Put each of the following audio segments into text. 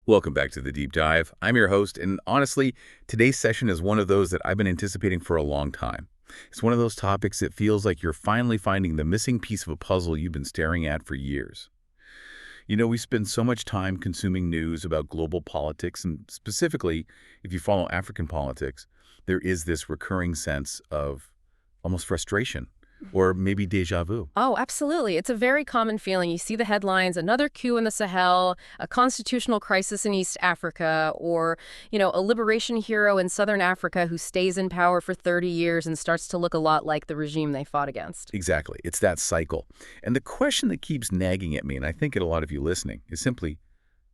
Welcome back to the Deep Dive. I'm your host, and honestly, today's session is one of those that I've been anticipating for a long time. It's one of those topics that feels like you're finally finding the missing piece of a puzzle you've been staring at for years. You know, we spend so much time consuming news about global politics, and specifically, if you follow African politics, there is this recurring sense of almost frustration, or maybe déjà vu. Oh, absolutely. It's a very common feeling. You see the headlines, another coup in the Sahel, a constitutional crisis in East Africa, or, a liberation hero in Southern Africa who stays in power for 30 years and starts to look a lot like the regime they fought against. Exactly. It's that cycle. And the question that keeps nagging at me, and I think at a lot of you listening, is simply,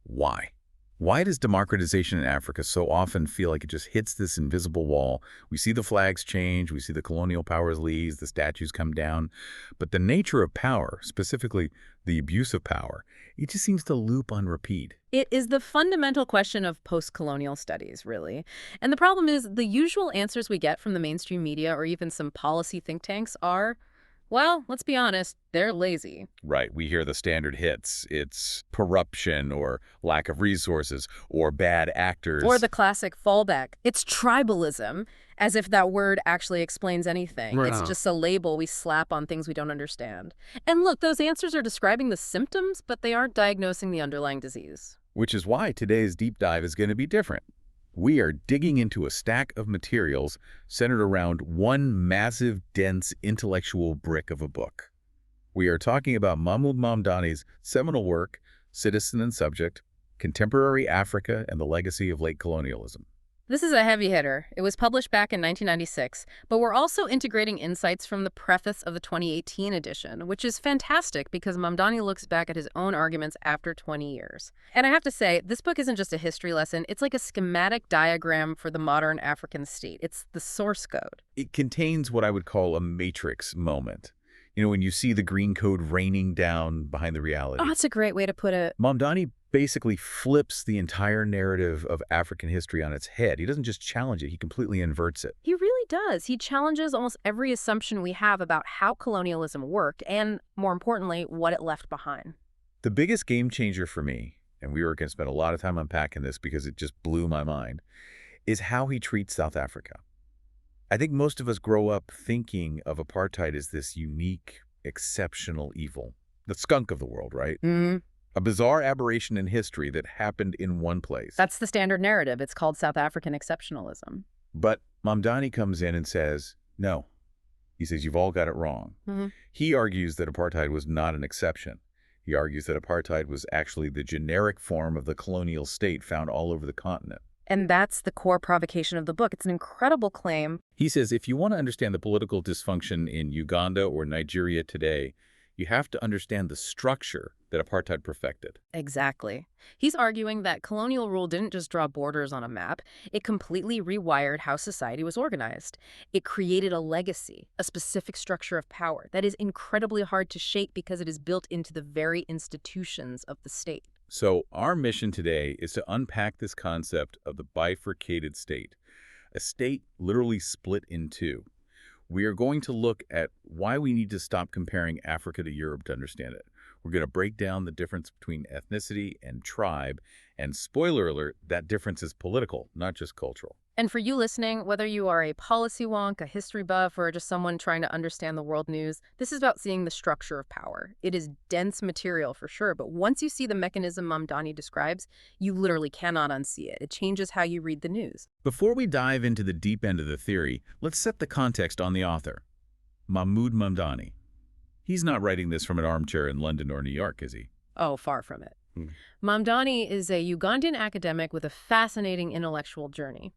why? Why does democratization in Africa so often feel like it just hits this invisible wall? We see the flags change, we see the colonial powers leave, the statues come down, but the nature of power, specifically the abuse of power, it just seems to loop on repeat. It is the fundamental question of post-colonial studies, really. And the problem is the usual answers we get from the mainstream media or even some policy think tanks are, well, let's be honest, they're lazy. Right. We hear the standard hits. It's corruption or lack of resources or bad actors. Or the classic fallback. It's tribalism, as if that word actually explains anything. Right. It's just a label we slap on things we don't understand. And look, those answers are describing the symptoms, but they aren't diagnosing the underlying disease. Which is why today's deep dive is going to be different. We are digging into a stack of materials centered around one massive, dense, intellectual brick of a book. We are talking about Mahmood Mamdani's seminal work, Citizen and Subject, Contemporary Africa and the Legacy of Late Colonialism. This is a heavy hitter. It was published back in 1996, but we're also integrating insights from the preface of the 2018 edition, which is fantastic because Mamdani looks back at his own arguments after 20 years. And I have to say, this book isn't just a history lesson, it's like a schematic diagram for the modern African state. It's the source code. It contains what I would call a matrix moment. You know, when you see the green code raining down behind the reality. Oh, that's a great way to put it. Mamdani basically flips the entire narrative of African history on its head. He doesn't just challenge it, he completely inverts it. He really does. He challenges almost every assumption we have about how colonialism worked and, more importantly, what it left behind. The biggest game changer for me, and we were going to spend a lot of time unpacking this because it just blew my mind, is how he treats South Africa. I think most of us grow up thinking of apartheid as this unique, exceptional evil. The skunk of the world, right? Mm-hmm. A bizarre aberration in history that happened in one place. That's the standard narrative. It's called South African exceptionalism. But Mamdani comes in and says, no. He says, you've all got it wrong. Mm-hmm. He argues that apartheid was not an exception. He argues that apartheid was actually the generic form of the colonial state found all over the continent. And that's the core provocation of the book. It's an incredible claim. He says, if you want to understand the political dysfunction in Uganda or Nigeria today, you have to understand the structure that apartheid perfected. Exactly. He's arguing that colonial rule didn't just draw borders on a map. It completely rewired how society was organized. It created a legacy, a specific structure of power that is incredibly hard to shake because it is built into the very institutions of the state. So our mission today is to unpack this concept of the bifurcated state, a state literally split in two. We are going to look at why we need to stop comparing Africa to Europe to understand it. We're going to break down the difference between ethnicity and tribe, and spoiler alert, that difference is political, not just cultural. And for you listening, whether you are a policy wonk, a history buff, or just someone trying to understand the world news, this is about seeing the structure of power. It is dense material for sure, but once you see the mechanism Mamdani describes, you literally cannot unsee it. It changes how you read the news. Before we dive into the deep end of the theory, let's set the context on the author, Mahmood Mamdani. He's not writing this from an armchair in London or New York, is he? Oh, far from it. Mamdani is a Ugandan academic with a fascinating intellectual journey.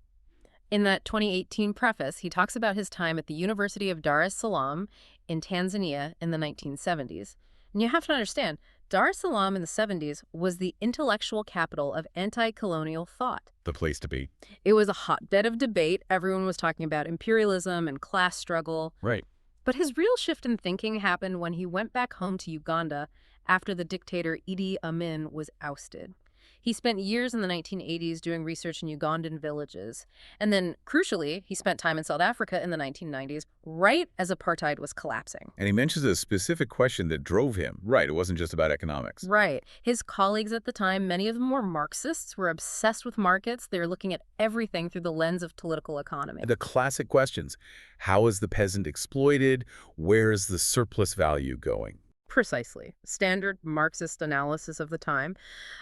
In that 2018 preface, he talks about his time at the University of Dar es Salaam in Tanzania in the 1970s. And you have to understand, Dar es Salaam in the 70s was the intellectual capital of anti-colonial thought. The place to be. It was a hotbed of debate. Everyone was talking about imperialism and class struggle. Right. But his real shift in thinking happened when he went back home to Uganda after the dictator Idi Amin was ousted. He spent years in the 1980s doing research in Ugandan villages. And then, crucially, he spent time in South Africa in the 1990s, right as apartheid was collapsing. And he mentions a specific question that drove him. Right, it wasn't just about economics. Right. His colleagues at the time, many of them were Marxists, were obsessed with markets. They were looking at everything through the lens of political economy. The classic questions. How is the peasant exploited? Where is the surplus value going? Precisely. Standard Marxist analysis of the time.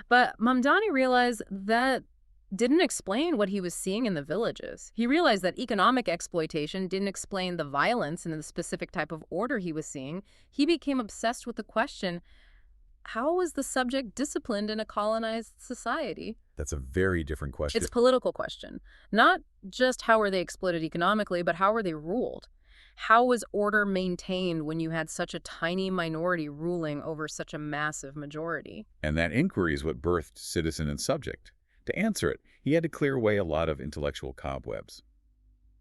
But Mamdani realized that didn't explain what he was seeing in the villages. He realized that economic exploitation didn't explain the violence and the specific type of order he was seeing. He became obsessed with the question, how was the subject disciplined in a colonized society? That's a very different question. It's a political question. Not just how were they exploited economically, but how were they ruled? How was order maintained when you had such a tiny minority ruling over such a massive majority? And that inquiry is what birthed Citizen and Subject. To answer it, he had to clear away a lot of intellectual cobwebs.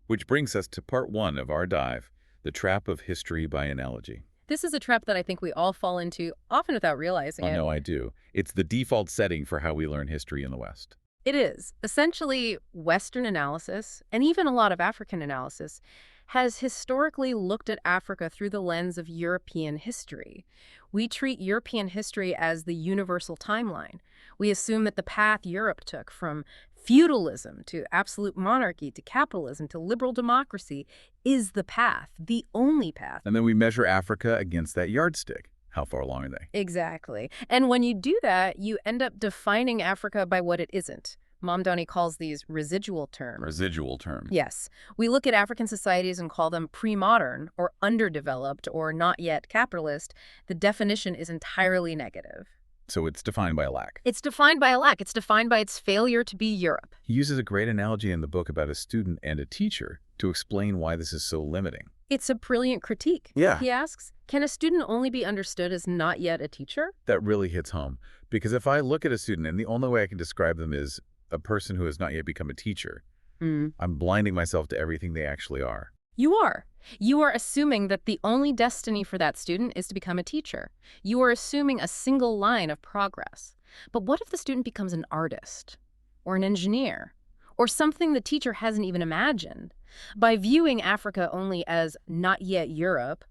Which brings us to part one of our dive, the trap of history by analogy. This is a trap that I think we all fall into, often without realizing it. I know I do. It's the default setting for how we learn history in the West. It is. Essentially, Western analysis, and even a lot of African analysis, has historically looked at Africa through the lens of European history. We treat European history as the universal timeline. We assume that the path Europe took from feudalism to absolute monarchy to capitalism to liberal democracy is the path, the only path. And then we measure Africa against that yardstick. How far along are they? Exactly. And when you do that, you end up defining Africa by what it isn't. Mamdani calls these residual terms. Residual terms. Yes. We look at African societies and call them pre-modern or underdeveloped or not yet capitalist. The definition is entirely negative. So it's defined by a lack. It's defined by a lack. It's defined by its failure to be Europe. He uses a great analogy in the book about a student and a teacher to explain why this is so limiting. It's a brilliant critique. Yeah. He asks, can a student only be understood as not yet a teacher? That really hits home. Because if I look at a student and the only way I can describe them is a person who has not yet become a teacher, I'm blinding myself to everything they actually are. You are. You are assuming that the only destiny for that student is to become a teacher. You are assuming a single line of progress. But what if the student becomes an artist or an engineer or something the teacher hasn't even imagined? By viewing Africa only as not yet Europe,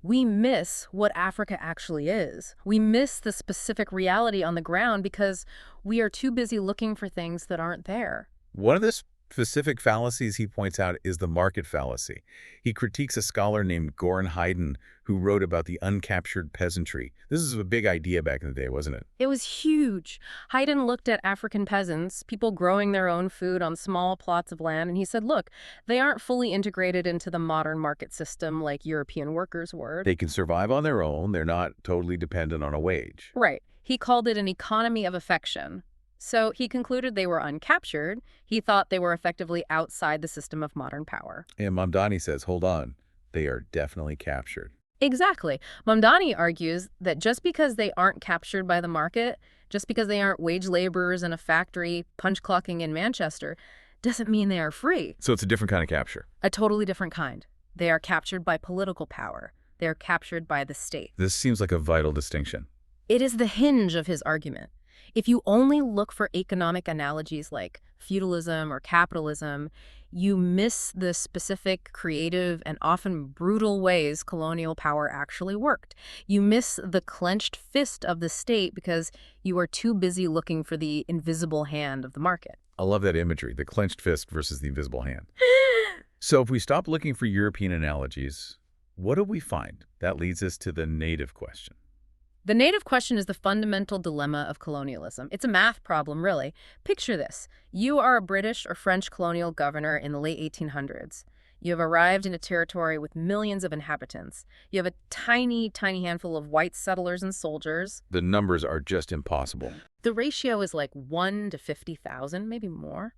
we miss what Africa actually is. We miss the specific reality on the ground because we are too busy looking for things that aren't there. One of the specific fallacies he points out is the market fallacy. He critiques a scholar named Goran Haydn who wrote about the uncaptured peasantry. This is a big idea back in the day, wasn't it? It was huge. Haydn looked at African peasants, people growing their own food on small plots of land, and he said, look, they aren't fully integrated into the modern market system like European workers were. They can survive on their own. They're not totally dependent on a wage. Right. He called it an economy of affection. So he concluded they were uncaptured. He thought they were effectively outside the system of modern power. And Mamdani says, hold on, they are definitely captured. Exactly. Mamdani argues that just because they aren't captured by the market, just because they aren't wage laborers in a factory punch clocking in Manchester, doesn't mean they are free. So it's a different kind of capture. A totally different kind. They are captured by political power. They are captured by the state. This seems like a vital distinction. It is the hinge of his argument. If you only look for economic analogies like feudalism or capitalism, you miss the specific, creative, and often brutal ways colonial power actually worked. You miss the clenched fist of the state because you are too busy looking for the invisible hand of the market. I love that imagery, the clenched fist versus the invisible hand. So if we stop looking for European analogies, what do we find? That leads us to the native question. The native question is the fundamental dilemma of colonialism. It's a math problem, really. Picture this. You are a British or French colonial governor in the late 1800s. You have arrived in a territory with millions of inhabitants. You have a tiny, tiny handful of white settlers and soldiers. The numbers are just impossible. The ratio is like 1 to 50,000, maybe more.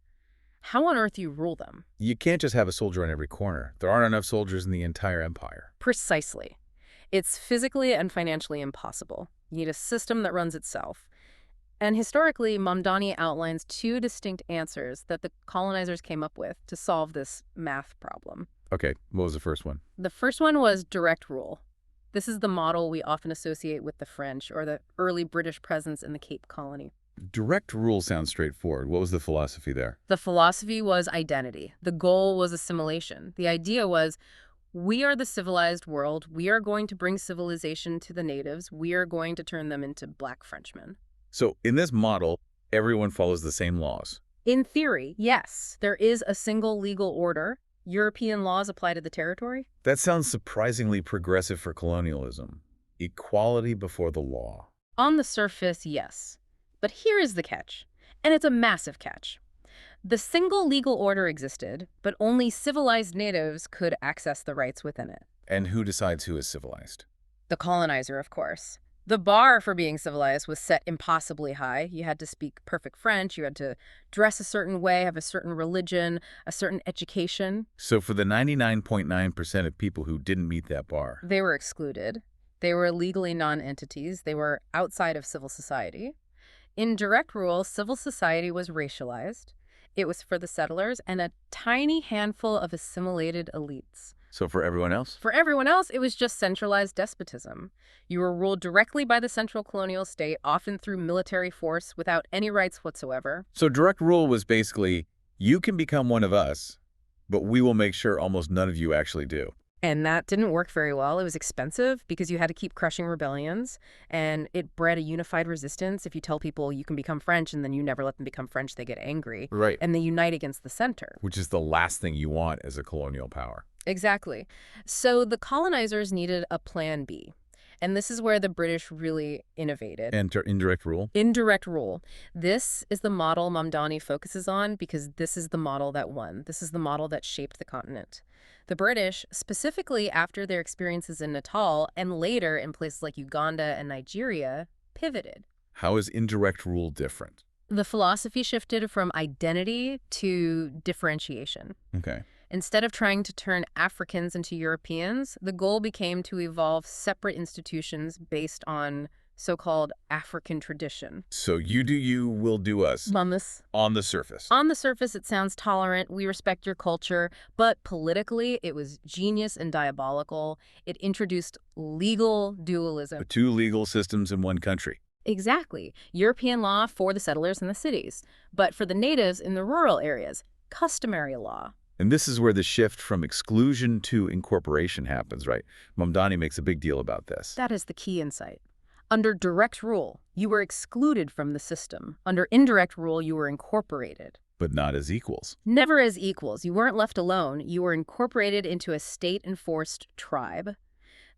How on earth do you rule them? You can't just have a soldier on every corner. There aren't enough soldiers in the entire empire. Precisely. It's physically and financially impossible. You need a system that runs itself. And historically, Mamdani outlines two distinct answers that the colonizers came up with to solve this math problem. Okay, what was the first one? The first one was direct rule. This is the model we often associate with the French or the early British presence in the Cape Colony. Direct rule sounds straightforward. What was the philosophy there? The philosophy was identity. The goal was assimilation. The idea was, we are the civilized world. We are going to bring civilization to the natives. We are going to turn them into black Frenchmen. So in this model, everyone follows the same laws. In theory, yes, there is a single legal order. European laws apply to the territory. That sounds surprisingly progressive for colonialism. Equality before the law. On the surface, yes. But here is the catch, and it's a massive catch. The single legal order existed, but only civilized natives could access the rights within it. And who decides who is civilized? The colonizer, of course. The bar for being civilized was set impossibly high. You had to speak perfect French, you had to dress a certain way, have a certain religion, a certain education. So for the 99.9% of people who didn't meet that bar, They were excluded. They were legally non-entities. They were outside of civil society. In direct rule, civil society was racialized. It was for the settlers and a tiny handful of assimilated elites. so for everyone else? For everyone else, it was just centralized despotism. You were ruled directly by the central colonial state, often through military force, without any rights whatsoever. So direct rule was basically, you can become one of us, but we will make sure almost none of you actually do. And that didn't work very well. It was expensive because you had to keep crushing rebellions, and it bred a unified resistance. If you tell people you can become French and then you never let them become French, they get angry. Right. And they unite against the center. Which is the last thing you want as a colonial power. Exactly. So the colonizers needed a plan B. And this is where the British really innovated. Enter indirect rule? Indirect rule. This is the model Mamdani focuses on because this is the model that won. This is the model that shaped the continent. The British, specifically after their experiences in Natal and later in places like Uganda and Nigeria, pivoted. How is indirect rule different? The philosophy shifted from identity to differentiation. Okay. Instead of trying to turn Africans into Europeans, the goal became to evolve separate institutions based on so-called African tradition. So you do you, we'll do us. On the surface. On the surface, it sounds tolerant. We respect your culture. But politically, it was genius and diabolical. It introduced legal dualism. Two legal systems in one country. Exactly. European law for the settlers in the cities. But for the natives in the rural areas, customary law. And this is where the shift from exclusion to incorporation happens, right? Mamdani makes a big deal about this. That is the key insight. Under direct rule, you were excluded from the system. Under indirect rule, you were incorporated. But not as equals. Never as equals. You weren't left alone. You were incorporated into a state-enforced tribe.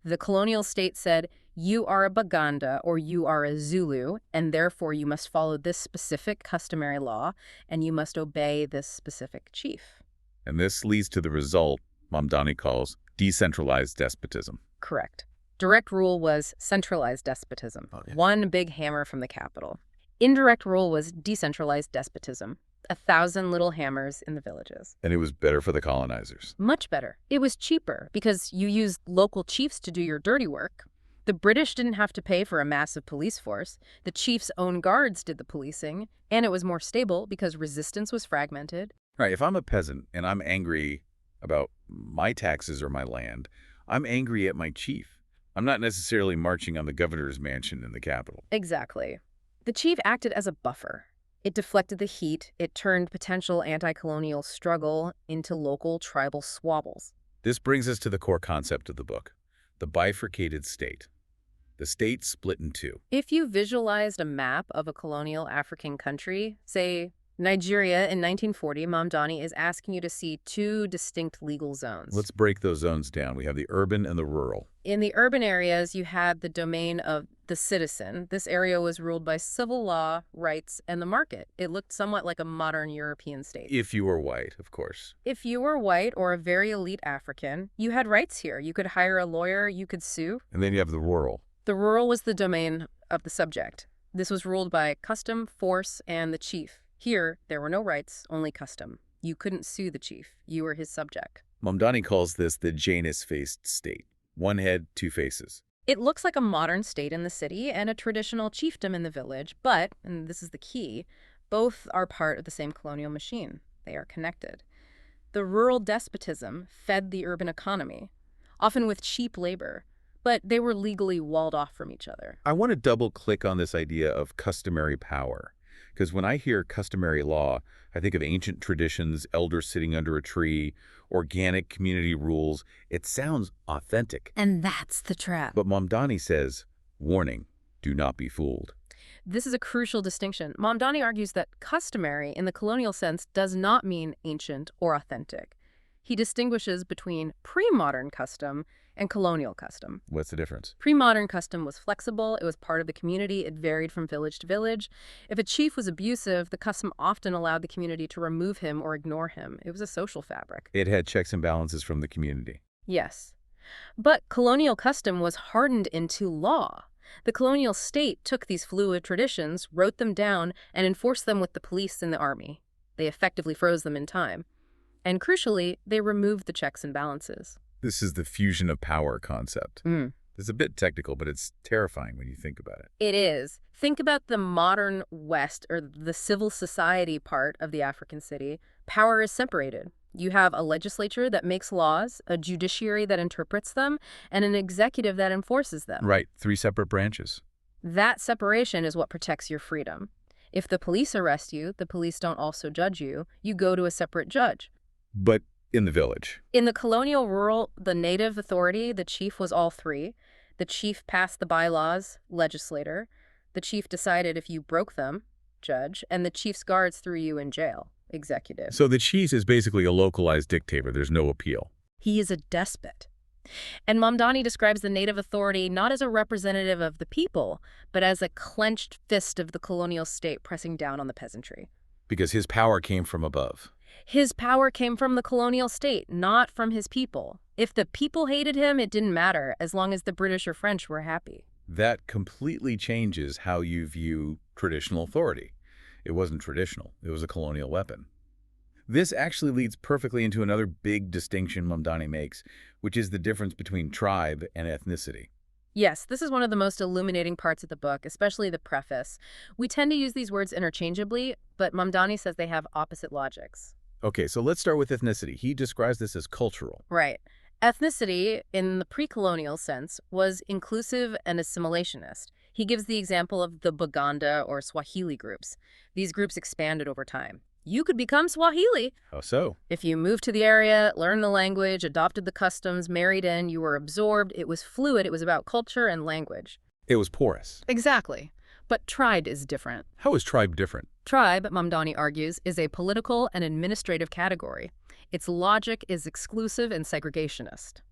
The colonial state said, you are a Baganda or you are a Zulu, and therefore you must follow this specific customary law, and you must obey this specific chief. And this leads to the result Mamdani calls decentralized despotism. Correct. Direct rule was centralized despotism, one big hammer from the capital. Indirect rule was decentralized despotism, 1,000 little hammers in the villages. And it was better for the colonizers. Much better. It was cheaper because you used local chiefs to do your dirty work. The British didn't have to pay for a massive police force. The chief's own guards did the policing, and it was more stable because resistance was fragmented. All right, if I'm a peasant and I'm angry about my taxes or my land, I'm angry at my chief. I'm not necessarily marching on the governor's mansion in the capital. Exactly. The chief acted as a buffer. It deflected the heat. It turned potential anti-colonial struggle into local tribal squabbles. This brings us to the core concept of the book, the bifurcated state. The state split in two. If you visualized a map of a colonial African country, say Nigeria in 1940, Mamdani is asking you to see two distinct legal zones. Let's break those zones down. We have the urban and the rural. In the urban areas, you had the domain of the citizen. This area was ruled by civil law, rights, and the market. It looked somewhat like a modern European state. If you were white, of course. If you were white or a very elite African, you had rights here. You could hire a lawyer, you could sue. And then you have the rural. The rural was the domain of the subject. This was ruled by custom, force, and the chief. Here, there were no rights, only custom. You couldn't sue the chief. You were his subject. Mamdani calls this the Janus-faced state. One head, two faces. It looks like a modern state in the city and a traditional chiefdom in the village, but, and this is the key, both are part of the same colonial machine. They are connected. The rural despotism fed the urban economy, often with cheap labor, but they were legally walled off from each other. I want to double-click on this idea of customary power. Because when I hear customary law, I think of ancient traditions, elders sitting under a tree, organic community rules. It sounds authentic. And that's the trap. But Mamdani says, warning, do not be fooled. This is a crucial distinction. Mamdani argues that customary, in the colonial sense, does not mean ancient or authentic. He distinguishes between pre-modern custom and colonial custom. What's the difference? Pre-modern custom was flexible, it was part of the community, it varied from village to village. If a chief was abusive, the custom often allowed the community to remove him or ignore him. It was a social fabric. It had checks and balances from the community. Yes. But colonial custom was hardened into law. The colonial state took these fluid traditions, wrote them down, and enforced them with the police and the army. They effectively froze them in time. And crucially, they removed the checks and balances. This is the fusion of power concept. It's a bit technical, but it's terrifying when you think about it. It is. Think about the modern West, or the civil society part of the African city. Power is separated. You have a legislature that makes laws, a judiciary that interprets them, and an executive that enforces them. Right, 3 separate branches. That separation is what protects your freedom. If the police arrest you, the police don't also judge you. You go to a separate judge. But in the village. In the colonial rural, the native authority, the chief was all 3. The chief passed the bylaws, legislator. The chief decided if you broke them, judge. And the chief's guards threw you in jail, executive. So the chief is basically a localized dictator. There's no appeal. He is a despot. And Mamdani describes the native authority not as a representative of the people, but as a clenched fist of the colonial state pressing down on the peasantry. Because his power came from above. His power came from the colonial state, not from his people. If the people hated him, it didn't matter, as long as the British or French were happy. That completely changes how you view traditional authority. It wasn't traditional. It was a colonial weapon. This actually leads perfectly into another big distinction Mamdani makes, which is the difference between tribe and ethnicity. Yes, this is one of the most illuminating parts of the book, especially the preface. We tend to use these words interchangeably, but Mamdani says they have opposite logics. Okay, so let's start with ethnicity. He describes this as cultural. Right. Ethnicity, in the pre-colonial sense, was inclusive and assimilationist. He gives the example of the Baganda or Swahili groups. These groups expanded over time. You could become Swahili. How so? If you moved to the area, learned the language, adopted the customs, married in, you were absorbed. It was fluid. It was about culture and language. It was porous. Exactly. But tribe is different. How is tribe different? Tribe, Mamdani argues, is a political and administrative category. Its logic is exclusive and segregationist.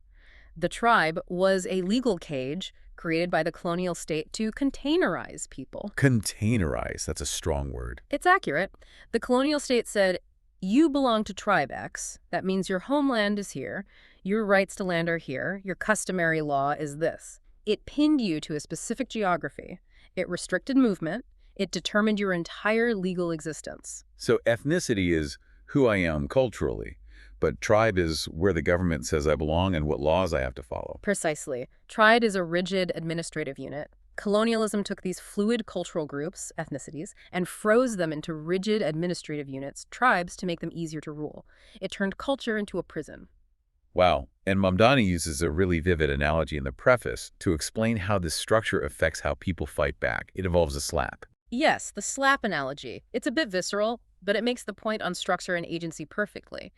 The tribe was a legal cage created by the colonial state to containerize people. Containerize, that's a strong word. It's accurate. The colonial state said, you belong to tribe X. That means your homeland is here. Your rights to land are here. Your customary law is this. It pinned you to a specific geography. It restricted movement. It determined your entire legal existence. So ethnicity is who I am culturally, but tribe is where the government says I belong and what laws I have to follow. Precisely. Tribe is a rigid administrative unit. Colonialism took these fluid cultural groups, ethnicities, and froze them into rigid administrative units, tribes, to make them easier to rule. It turned culture into a prison. Wow. And Mamdani uses a really vivid analogy in the preface to explain how this structure affects how people fight back. It involves a slap. Yes, the slap analogy. It's a bit visceral, but it makes the point on structure and agency perfectly.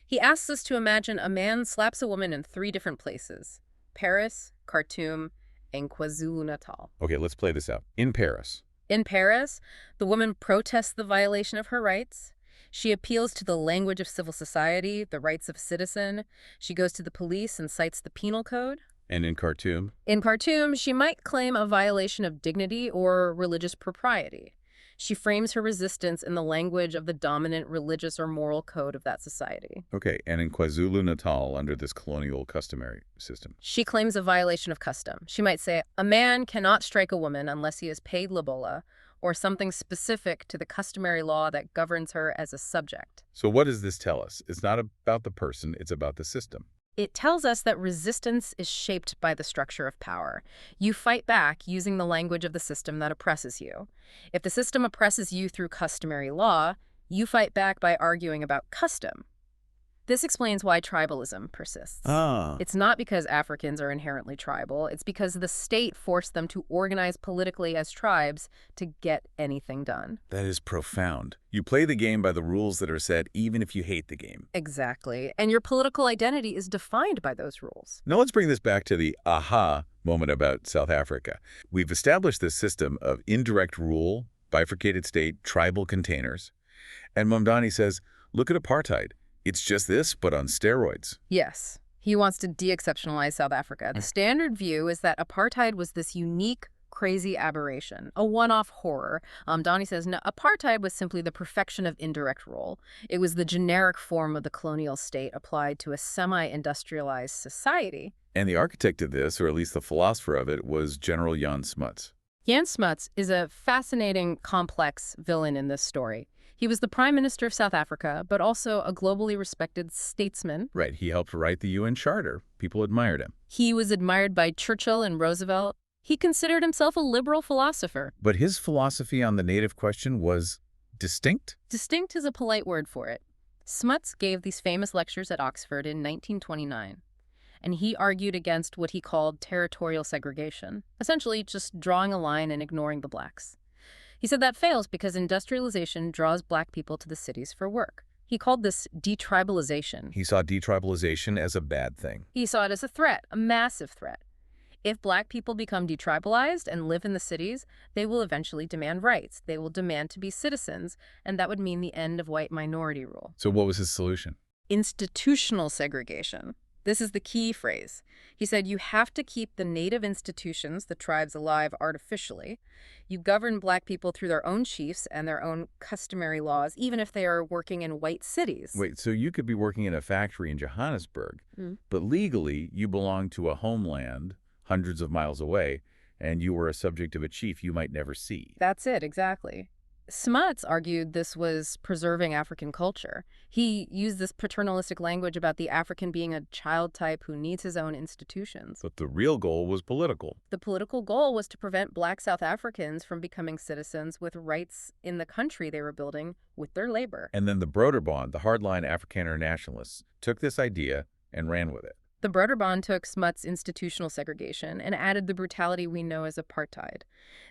He asks us to imagine a man slaps a woman in 3 different places: Paris, Khartoum, and KwaZulu-Natal. Okay, let's play this out. In Paris. In Paris, the woman protests the violation of her rights. She appeals to the language of civil society, the rights of a citizen. She goes to the police and cites the penal code. And in Khartoum? In Khartoum, she might claim a violation of dignity or religious propriety. She frames her resistance in the language of the dominant religious or moral code of that society. Okay, and in KwaZulu-Natal, under this colonial customary system? She claims a violation of custom. She might say, a man cannot strike a woman unless he is paid lobola, or something specific to the customary law that governs her as a subject. So what does this tell us? It's not about the person, it's about the system. It tells us that resistance is shaped by the structure of power. You fight back using the language of the system that oppresses you. If the system oppresses you through customary law, you fight back by arguing about custom. This explains why tribalism persists. Ah, It's not because Africans are inherently tribal. It's because the state forced them to organize politically as tribes to get anything done. that is profound. You play the game by the rules that are set even if you hate the game. Exactly. And your political identity is defined by those rules. Now let's bring this back to the aha moment about South Africa. We've established this system of indirect rule, bifurcated state, tribal containers. And Mamdani says, look at apartheid. It's just this, but on steroids. Yes. He wants to de-exceptionalize South Africa. The standard view is that apartheid was this unique, crazy aberration, a one-off horror. Donnie says, no, apartheid was simply the perfection of indirect rule. It was the generic form of the colonial state applied to a semi-industrialized society. And the architect of this, or at least the philosopher of it, was General Jan Smuts. Jan Smuts is a fascinating, complex villain in this story. He was the Prime Minister of South Africa, but also a globally respected statesman. Right, he helped write the UN Charter. People admired him. He was admired by Churchill and Roosevelt. He considered himself a liberal philosopher. But his philosophy on the native question was distinct? Distinct is a polite word for it. Smuts gave these famous lectures at Oxford in 1929, and he argued against what he called territorial segregation, essentially just drawing a line and ignoring the blacks. He said that fails because industrialization draws black people to the cities for work. He called this detribalization. He saw detribalization as a bad thing. He saw it as a threat, a massive threat. If black people become detribalized and live in the cities, they will eventually demand rights. They will demand to be citizens, and that would mean the end of white minority rule. So what was his solution? Institutional segregation. This is the key phrase. He said you have to keep the native institutions, the tribes, alive artificially. You govern black people through their own chiefs and their own customary laws, even if they are working in white cities. Wait, so you could be working in a factory in Johannesburg, but legally you belong to a homeland hundreds of miles away, and you were a subject of a chief you might never see. That's it, exactly. Smuts argued this was preserving African culture. He used this paternalistic language about the African being a child type who needs his own institutions. But the real goal was political. The political goal was to prevent black South Africans from becoming citizens with rights in the country they were building with their labor. And then the Broederbond, the hardline Afrikaner nationalists, took this idea and ran with it. The Broederbond took Smuts' institutional segregation and added the brutality we know as apartheid.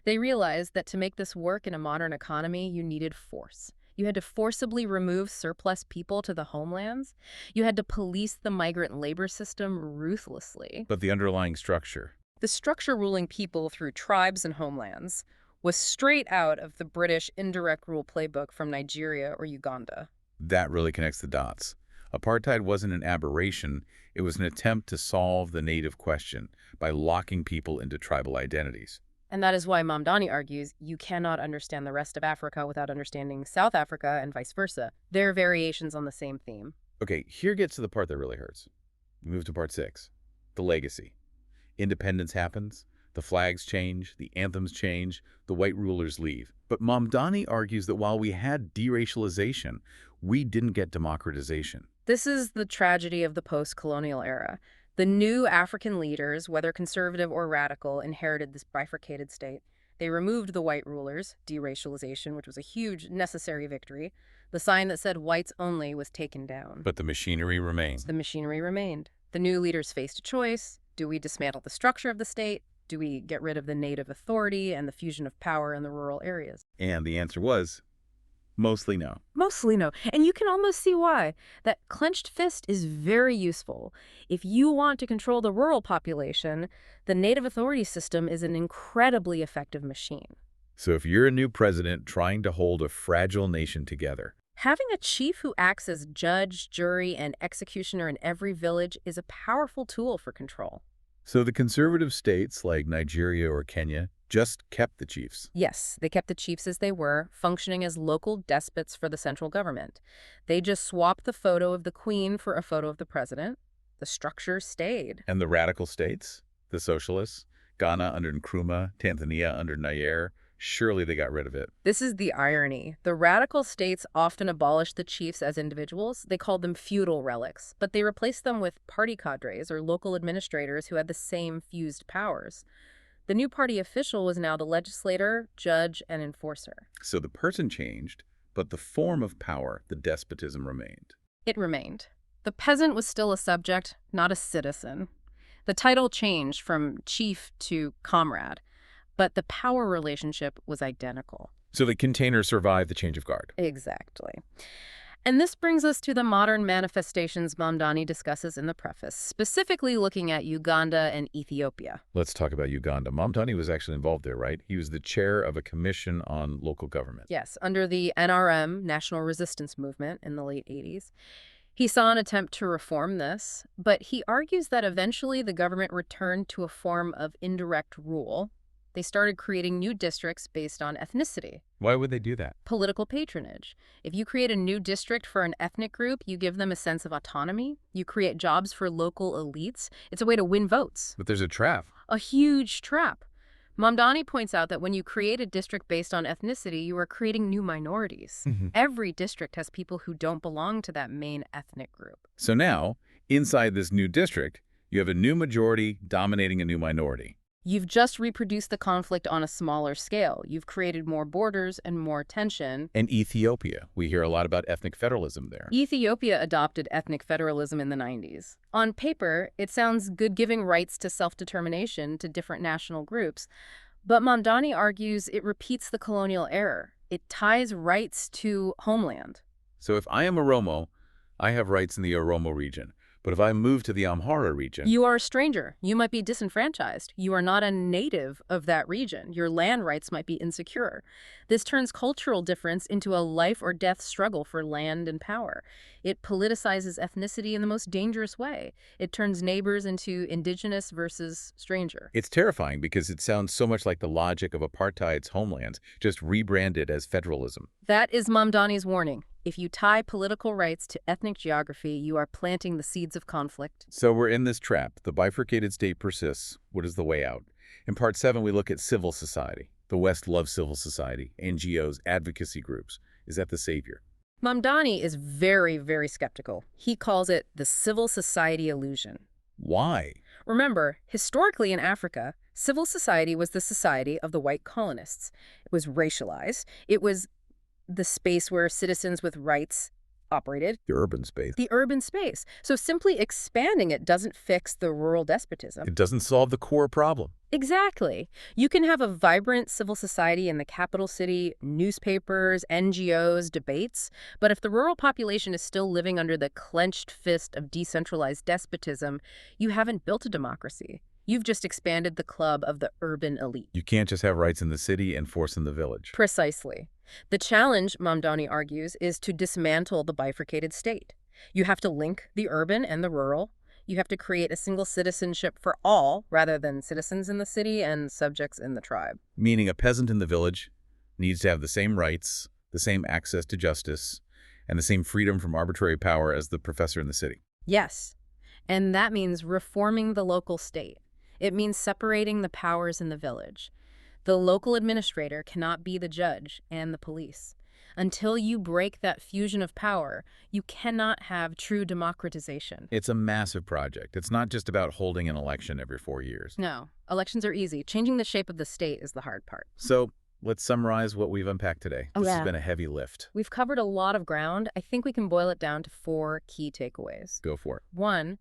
They realized that to make this work in a modern economy, you needed force. You had to forcibly remove surplus people to the homelands. You had to police the migrant labor system ruthlessly. But the underlying structure. The structure ruling people through tribes and homelands was straight out of the British indirect rule playbook from Nigeria or Uganda. That really connects the dots. Apartheid wasn't an aberration, it was an attempt to solve the native question by locking people into tribal identities. And that is why Mamdani argues you cannot understand the rest of Africa without understanding South Africa and vice versa. They're variations on the same theme. Okay, here gets to the part that really hurts. We move to part 6, the legacy. Independence happens, the flags change, the anthems change, the white rulers leave. But Mamdani argues that while we had deracialization, we didn't get democratization. This is the tragedy of the post-colonial era. The new African leaders, whether conservative or radical, inherited this bifurcated state. They removed the white rulers, deracialization, which was a huge, necessary victory. The sign that said whites only was taken down. But the machinery remained. The machinery remained. The new leaders faced a choice. Do we dismantle the structure of the state? Do we get rid of the native authority and the fusion of power in the rural areas? And the answer was mostly no. Mostly no. And you can almost see why. That clenched fist is very useful. If you want to control the rural population, the native authority system is an incredibly effective machine. So if you're a new president trying to hold a fragile nation together, having a chief who acts as judge, jury, and executioner in every village is a powerful tool for control. So the conservative states like Nigeria or Kenya just kept the chiefs. Yes, they kept the chiefs as they were, functioning as local despots for the central government. They just swapped the photo of the queen for a photo of the president. The structure stayed. And the radical states, the socialists, Ghana under Nkrumah, Tanzania under Nair, surely they got rid of it. This is the irony. The radical states often abolished the chiefs as individuals. They called them feudal relics, but they replaced them with party cadres or local administrators who had the same fused powers. The new party official was now the legislator, judge, and enforcer. So the person changed, but the form of power, the despotism, remained. It remained. The peasant was still a subject, not a citizen. The title changed from chief to comrade, but the power relationship was identical. So the container survived the change of guard. Exactly. And this brings us to the modern manifestations Mamdani discusses in the preface, specifically looking at Uganda and Ethiopia. Let's talk about Uganda. Mamdani was actually involved there, right? He was the chair of a commission on local government. Yes, under the NRM, National Resistance Movement, in the late 80s. He saw an attempt to reform this, but he argues that eventually the government returned to a form of indirect rule. They started creating new districts based on ethnicity. Why would they do that? Political patronage. If you create a new district for an ethnic group, you give them a sense of autonomy. You create jobs for local elites. It's a way to win votes. But there's a trap. A huge trap. Mamdani points out that when you create a district based on ethnicity, you are creating new minorities. Every district has people who don't belong to that main ethnic group. So now, inside this new district, you have a new majority dominating a new minority. You've just reproduced the conflict on a smaller scale. You've created more borders and more tension. And Ethiopia. We hear a lot about ethnic federalism there. Ethiopia adopted ethnic federalism in the 90s. On paper, it sounds good, giving rights to self-determination to different national groups. But Mamdani argues it repeats the colonial error. It ties rights to homeland. So if I am Oromo, I have rights in the Oromo region. But if I move to the Amhara region... You are a stranger. You might be disenfranchised. You are not a native of that region. Your land rights might be insecure. This turns cultural difference into a life or death struggle for land and power. It politicizes ethnicity in the most dangerous way. It turns neighbors into indigenous versus stranger. It's terrifying because it sounds so much like the logic of apartheid's homelands, just rebranded as federalism. That is Mamdani's warning. If you tie political rights to ethnic geography, you are planting the seeds of conflict. So we're in this trap. The bifurcated state persists. What is the way out? In Part 7, we look at civil society. The West loves civil society, NGOs, advocacy groups. Is that the savior? Mamdani is very, very skeptical. He calls it the civil society illusion. Why? Remember, historically in Africa, civil society was the society of the white colonists. It was racialized. It was the space where citizens with rights operated. The urban space. The urban space. So simply expanding it doesn't fix the rural despotism. It doesn't solve the core problem. Exactly. You can have a vibrant civil society in the capital city, newspapers, NGOs, debates, but if the rural population is still living under the clenched fist of decentralized despotism, you haven't built a democracy. You've just expanded the club of the urban elite. You can't just have rights in the city and force in the village. Precisely. The challenge, Mamdani argues, is to dismantle the bifurcated state. You have to link the urban and the rural. You have to create a single citizenship for all, rather than citizens in the city and subjects in the tribe. Meaning a peasant in the village needs to have the same rights, the same access to justice, and the same freedom from arbitrary power as the professor in the city. Yes. And that means reforming the local state. It means separating the powers in the village. The local administrator cannot be the judge and the police. Until you break that fusion of power, you cannot have true democratization. It's a massive project. It's not just about holding an election every 4 years. No, elections are easy. Changing the shape of the state is the hard part. So let's summarize what we've unpacked today. This has been a heavy lift. We've covered a lot of ground. I think we can boil it down to 4 key takeaways. Go for it. 1,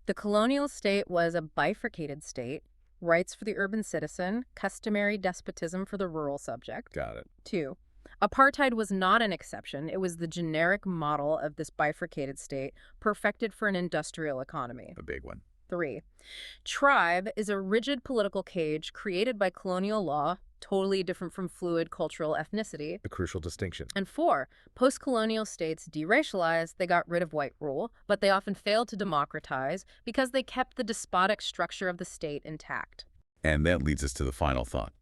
the colonial state was a bifurcated state. Rights for the urban citizen, customary despotism for the rural subject. Got it. 2, apartheid was not an exception. It was the generic model of this bifurcated state, perfected for an industrial economy. A big one. 3, tribe is a rigid political cage created by colonial law, totally different from fluid cultural ethnicity. A crucial distinction. And 4, post-colonial states deracialized. They got rid of white rule, but they often failed to democratize because they kept the despotic structure of the state intact. And that leads us to the final thought.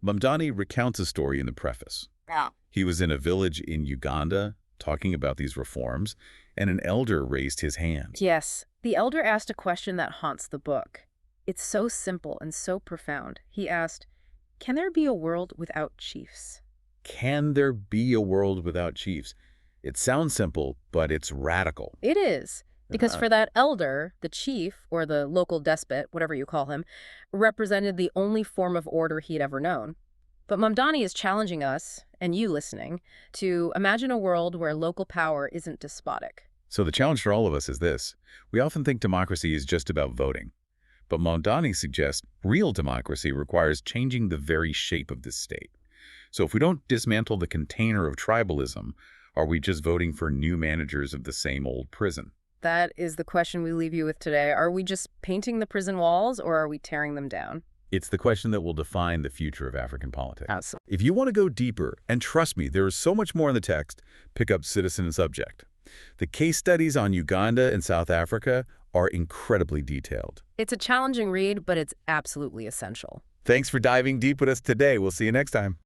Mamdani recounts a story in the preface. Yeah. He was in a village in Uganda talking about these reforms, and an elder raised his hand. Yes, the elder asked a question that haunts the book. It's so simple and so profound. He asked, can there be a world without chiefs? Can there be a world without chiefs? It sounds simple, but it's radical. It is. Because for that elder, the chief, or the local despot, whatever you call him, represented the only form of order he'd ever known. But Mamdani is challenging us, and you listening, to imagine a world where local power isn't despotic. So the challenge for all of us is this. We often think democracy is just about voting. But Mamdani suggests real democracy requires changing the very shape of this state. So if we don't dismantle the container of tribalism, are we just voting for new managers of the same old prison? That is the question we leave you with today. Are we just painting the prison walls, or are we tearing them down? It's the question that will define the future of African politics. Absolutely. If you want to go deeper, and trust me, there is so much more in the text, pick up Citizen and Subject. The case studies on Uganda and South Africa are incredibly detailed. It's a challenging read, but it's absolutely essential. Thanks for diving deep with us today. We'll see you next time.